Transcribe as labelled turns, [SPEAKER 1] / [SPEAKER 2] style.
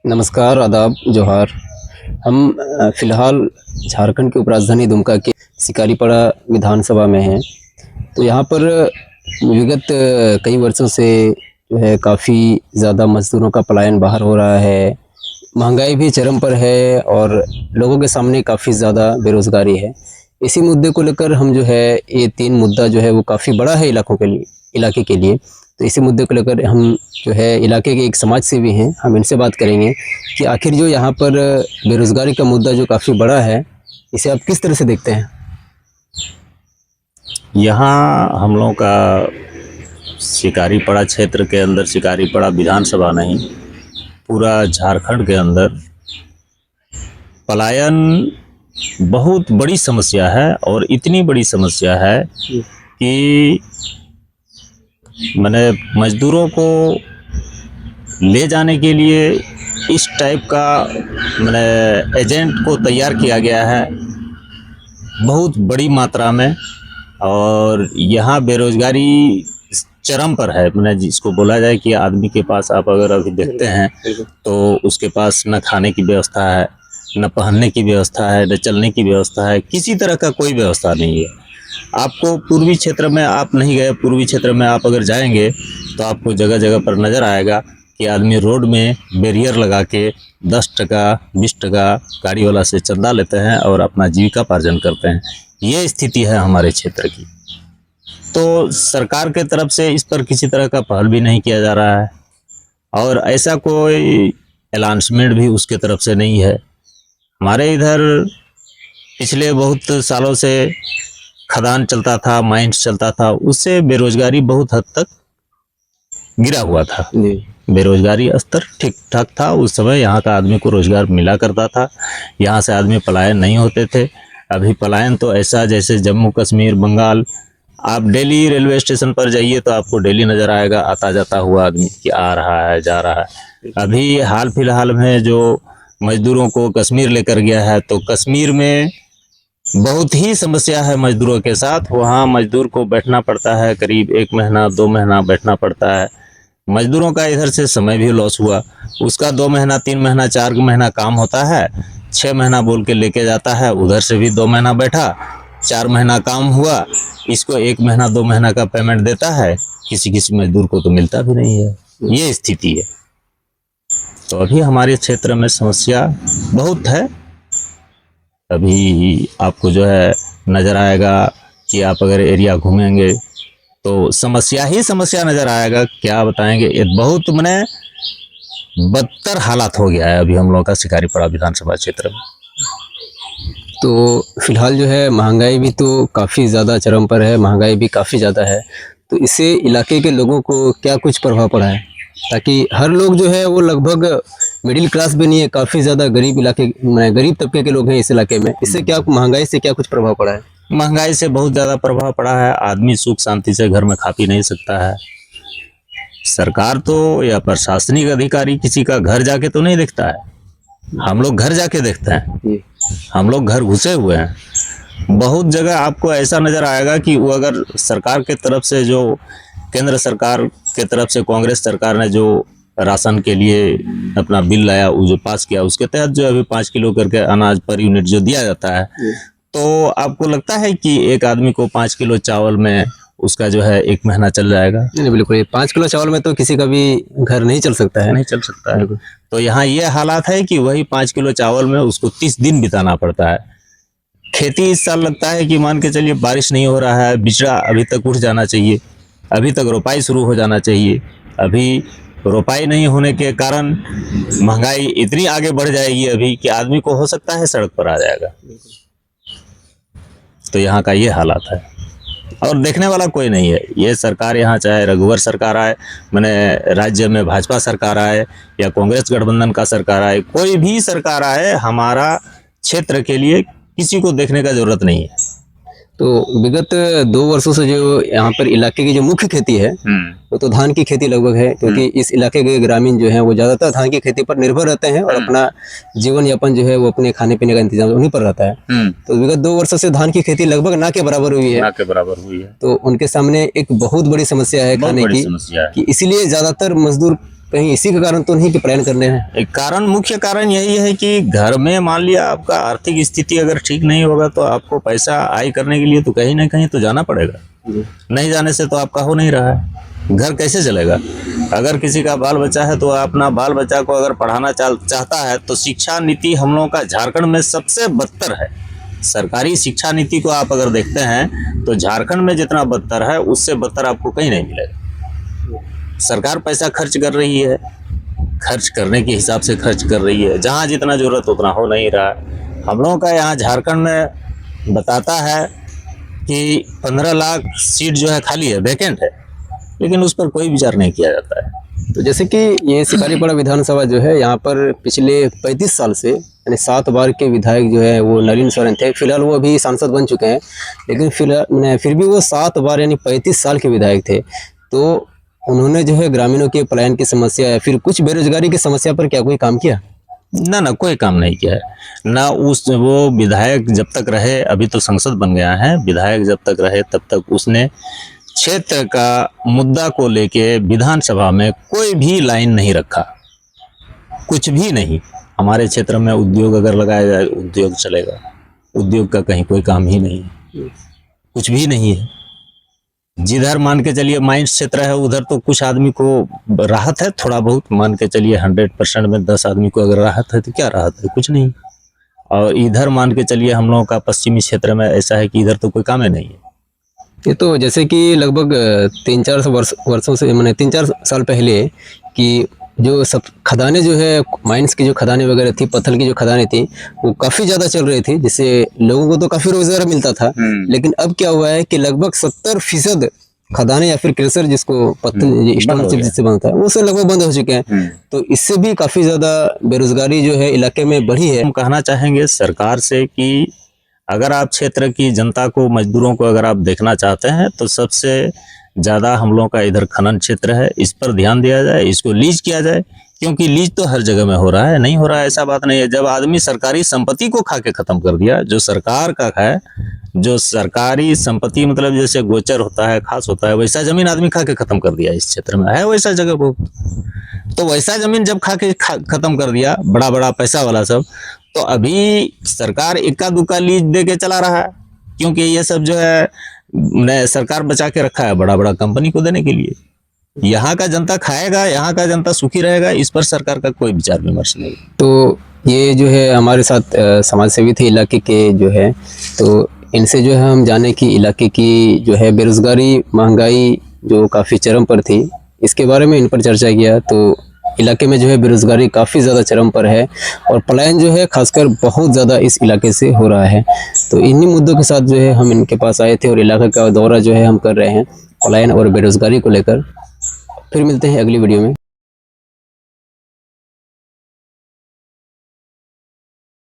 [SPEAKER 1] नमस्कार, आदाब, जोहार। हम फ़िलहाल झारखंड के उपराजधानी दुमका के शिकारीपाड़ा विधानसभा में हैं। तो यहाँ पर विगत कई वर्षों से जो है काफ़ी ज़्यादा मज़दूरों का पलायन बाहर हो रहा है। महंगाई भी चरम पर है और लोगों के सामने काफ़ी ज़्यादा बेरोज़गारी है। इसी मुद्दे को लेकर हम जो है ये 3 मुद्दा जो है वो काफ़ी बड़ा है इलाके के लिए। तो इसी मुद्दे को लेकर हम जो है इलाके के एक समाज सेवी हैं, हम इनसे बात करेंगे कि आखिर जो यहाँ पर बेरोज़गारी का मुद्दा जो काफ़ी बड़ा है, इसे आप किस तरह से देखते हैं?
[SPEAKER 2] यहाँ हम लोगों का शिकारीपाड़ा क्षेत्र के अंदर, शिकारीपाड़ा विधानसभा नहीं, पूरा झारखंड के अंदर पलायन बहुत बड़ी समस्या है। और इतनी बड़ी समस्या है कि मैंने मजदूरों को ले जाने के लिए इस टाइप का मैंने एजेंट को तैयार किया गया है बहुत बड़ी मात्रा में। और यहाँ बेरोजगारी चरम पर है। मैंने जिसको बोला जाए कि आदमी के पास आप अगर अभी देखते हैं तो उसके पास न खाने की व्यवस्था है, न पहनने की व्यवस्था है, न चलने की व्यवस्था है, किसी तरह का कोई व्यवस्था नहीं है। आपको पूर्वी क्षेत्र में आप नहीं गए, पूर्वी क्षेत्र में आप अगर जाएंगे तो आपको जगह जगह पर नज़र आएगा कि आदमी रोड में बैरियर लगा के 10 टका 20 टका गाड़ी वाला से चंदा लेते हैं और अपना जीविकापार्जन करते हैं। ये स्थिति है हमारे क्षेत्र की। तो सरकार के तरफ से इस पर किसी तरह का पहल भी नहीं किया जा रहा है और ऐसा कोई अनाउंसमेंट भी उसके तरफ से नहीं है। हमारे इधर पिछले बहुत सालों से खदान चलता था, माइंस चलता था, उससे बेरोजगारी बहुत हद तक गिरा हुआ था। बेरोजगारी स्तर ठीक ठाक था। उस समय यहाँ का आदमी को रोजगार मिला करता था, यहाँ से आदमी पलायन नहीं होते थे। अभी पलायन तो ऐसा जैसे जम्मू कश्मीर, बंगाल, आप दिल्ली रेलवे स्टेशन पर जाइए तो आपको डेली नज़र आएगा आता जाता हुआ आदमी कि आ रहा है, जा रहा है। अभी हाल फिलहाल में जो मजदूरों को कश्मीर लेकर गया है, तो कश्मीर में बहुत ही समस्या है मजदूरों के साथ। वहाँ मजदूर को बैठना पड़ता है, करीब 1 महीना 2 महीना बैठना पड़ता है। मजदूरों का इधर से समय भी लॉस हुआ। उसका 2 महीना 3 महीना 4 महीना काम होता है, 6 महीना बोल के लेके जाता है, उधर से भी 2 महीना बैठा, 4 महीना काम हुआ, इसको 1 महीना 2 महीना का पेमेंट देता है। किसी किसी मजदूर को तो मिलता भी नहीं है। ये स्थिति है। तो अभी हमारे क्षेत्र में समस्या बहुत है। अभी आपको जो है नज़र आएगा कि आप अगर एरिया घूमेंगे तो समस्या ही समस्या नज़र आएगा। क्या बताएंगे, ये बहुत मैंने बदतर हालात हो गया है अभी हम लोगों का शिकारीपाड़ा विधानसभा क्षेत्र में।
[SPEAKER 1] तो फ़िलहाल जो है महंगाई भी तो काफ़ी ज़्यादा चरम पर है, महंगाई भी काफ़ी ज़्यादा है। तो इससे इलाके के लोगों को क्या कुछ प्रभाव पड़ा है? ताकि हर लोग जो है वो लगभग मिडिल क्लास भी नहीं है, काफ़ी ज़्यादा गरीब तबके के लोग हैं इस इलाके में। इससे क्या महंगाई से क्या कुछ प्रभाव पड़ा है?
[SPEAKER 2] महंगाई से बहुत ज़्यादा प्रभाव पड़ा है। आदमी सुख शांति से घर में खा पी नहीं सकता है। सरकार तो या प्रशासनिक अधिकारी किसी का घर जाके तो नहीं देखता है, हम लोग घर जाके देखते हैं। हम लोग घर घुसे हुए हैं। बहुत जगह आपको ऐसा नज़र आएगा कि वो अगर सरकार के तरफ से जो केंद्र सरकार के तरफ से कांग्रेस सरकार ने जो राशन के लिए अपना बिल लाया, वो जो पास किया, उसके तहत जो अभी 5 किलो करके अनाज पर यूनिट जो दिया जाता है, तो आपको लगता है कि एक आदमी को 5 किलो चावल में उसका जो है 1 महीना चल जाएगा?
[SPEAKER 1] नहीं, बिल्कुल। 5 किलो चावल में तो किसी का भी घर नहीं चल सकता है।
[SPEAKER 2] नहीं चल सकता है। तो यहाँ ये हालात है कि वही 5 किलो चावल में उसको 30 दिन बिताना पड़ता है। खेती इस साल लगता है कि मान के चलिए बारिश नहीं हो रहा है, बिचड़ा अभी तक उठ जाना चाहिए, अभी तक रोपाई शुरू हो जाना चाहिए। अभी रोपाई नहीं होने के कारण महंगाई इतनी आगे बढ़ जाएगी अभी कि आदमी को हो सकता है सड़क पर आ जाएगा। तो यहाँ का ये हालात है और देखने वाला कोई नहीं है। ये सरकार यहाँ चाहे रघुवर सरकार आए, मैंने राज्य में भाजपा सरकार आए या कांग्रेस गठबंधन का सरकार आए, कोई भी सरकार आए, हमारा क्षेत्र के लिए किसी को देखने का जरूरत नहीं है।
[SPEAKER 1] तो विगत 2 वर्षों से जो यहाँ पर इलाके की जो मुख्य खेती है वो तो धान की खेती लगभग है, क्योंकि इस इलाके के ग्रामीण जो हैं वो ज़्यादातर धान की खेती पर निर्भर रहते हैं और अपना जीवन यापन जो है वो अपने खाने पीने का इंतजाम उन्हीं पर रहता है। तो विगत 2 वर्षों से धान की खेती लगभग ना के बराबर हुई है।
[SPEAKER 2] ना के बराबर हुई है।
[SPEAKER 1] तो उनके सामने एक बहुत बड़ी समस्या है खाने की, कि इसीलिए ज़्यादातर मजदूर कहीं इसी का कारण तो नहीं कि पलायन करने हैं?
[SPEAKER 2] एक कारण, मुख्य कारण यही है कि घर में मान लिया आपका आर्थिक स्थिति अगर ठीक नहीं होगा तो आपको पैसा आय करने के लिए तो कहीं ना कहीं तो जाना पड़ेगा। नहीं जाने से तो आपका हो नहीं रहा है, घर कैसे चलेगा। अगर किसी का बाल बच्चा है तो अपना बाल बच्चा को अगर पढ़ाना चाहता है तो शिक्षा नीति हम लोगों का झारखंड में सबसे बदतर है। सरकारी शिक्षा नीति को आप अगर देखते हैं तो झारखंड में जितना बदतर है उससे बदतर आपको कहीं नहीं मिलेगा। सरकार पैसा खर्च कर रही है, खर्च करने के हिसाब से खर्च कर रही है, जहाँ जितना जरूरत उतना हो नहीं रहा है। हम लोगों का यहाँ झारखंड में बताता है कि 15 लाख सीट जो है खाली है, वैकेंट है, लेकिन उस पर कोई विचार नहीं किया जाता है।
[SPEAKER 1] तो जैसे कि ये सिकारीपाड़ा विधानसभा जो है यहाँ पर पिछले 35 साल से यानी 7 बार के विधायक जो है वो नलिन सोरेन थे। फिलहाल वो अभी सांसद बन चुके हैं, लेकिन फिर भी वो 7 बार यानी 35 साल के विधायक थे। तो उन्होंने जो है ग्रामीणों के पलायन की समस्या या फिर कुछ बेरोजगारी की समस्या पर क्या कोई काम किया?
[SPEAKER 2] ना कोई काम नहीं किया है ना। वो विधायक जब तक रहे, अभी तो संसद बन गया है, विधायक जब तक रहे तब तक उसने क्षेत्र का मुद्दा को लेके विधानसभा में कोई भी लाइन नहीं रखा, कुछ भी नहीं। हमारे क्षेत्र में उद्योग अगर लगाया जाए उद्योग चलेगा, उद्योग का कहीं कोई काम ही नहीं है, कुछ भी नहीं है। जिधर मान के चलिए माइंस क्षेत्र है उधर तो कुछ आदमी को राहत है, थोड़ा बहुत मान के चलिए 100% में 10 आदमी को अगर राहत है तो क्या राहत है, कुछ नहीं। और इधर मान के चलिए हम लोगों का पश्चिमी क्षेत्र में ऐसा है कि इधर तो कोई काम ही नहीं है।
[SPEAKER 1] ये तो जैसे कि लगभग 3-4 वर्षों से मैंने 3-4 साल पहले कि जो सब खदानें जो है माइंस की जो खदानें वगैरह थी, पत्थर की जो खदानें थी वो काफ़ी ज़्यादा चल रही थी, जिससे लोगों को तो काफ़ी रोजगार मिलता था। लेकिन अब क्या हुआ है कि लगभग 70% खदानें या फिर क्रेशर जिसको पत्थर स्टोन चिप जिससे बनता है वो सब लगभग बंद हो चुके हैं। तो इससे भी काफ़ी ज़्यादा बेरोजगारी जो है इलाके में बढ़ी है।
[SPEAKER 2] हम कहना चाहेंगे सरकार से कि अगर आप क्षेत्र की जनता को, मजदूरों को अगर आप देखना चाहते हैं तो सबसे ज़्यादा हम लोगों का इधर खनन क्षेत्र है, इस पर ध्यान दिया जाए, इसको लीज किया जाए, क्योंकि लीज तो हर जगह में हो रहा है, नहीं हो रहा है ऐसा बात नहीं है। जब आदमी सरकारी संपत्ति को खा के ख़त्म कर दिया, जो सरकार का है, जो सरकारी संपत्ति मतलब जैसे गोचर होता है, खास होता है, वैसा ज़मीन आदमी खा के ख़त्म कर दिया। इस क्षेत्र में है वैसा जगह बहुत, तो वैसा ज़मीन जब खा के ख़त्म कर दिया बड़ा बड़ा पैसा वाला सब, तो अभी सरकार इक्का दुक्का लीज दे के चला रहा है, क्योंकि ये सब जो है सरकार बचा के रखा है बड़ा बड़ा कंपनी को देने के लिए। यहाँ का जनता खाएगा, यहाँ का जनता सुखी रहेगा, इस पर सरकार का कोई विचार विमर्श नहीं।
[SPEAKER 1] तो ये जो है हमारे साथ समाज सेवी थे इलाके के जो है, तो इनसे जो है हम जाने कि इलाके की जो है बेरोजगारी, महंगाई जो काफ़ी चरम पर थी, इसके बारे में इन पर चर्चा किया। तो इलाके में जो है बेरोजगारी काफ़ी ज़्यादा चरम पर है और पलायन जो है खासकर बहुत ज़्यादा इस इलाके से हो रहा है। तो इन्हीं मुद्दों के साथ जो है हम इनके पास आए थे और इलाके का दौरा जो है हम कर रहे हैं पलायन और बेरोजगारी को लेकर। फिर मिलते हैं अगली वीडियो में।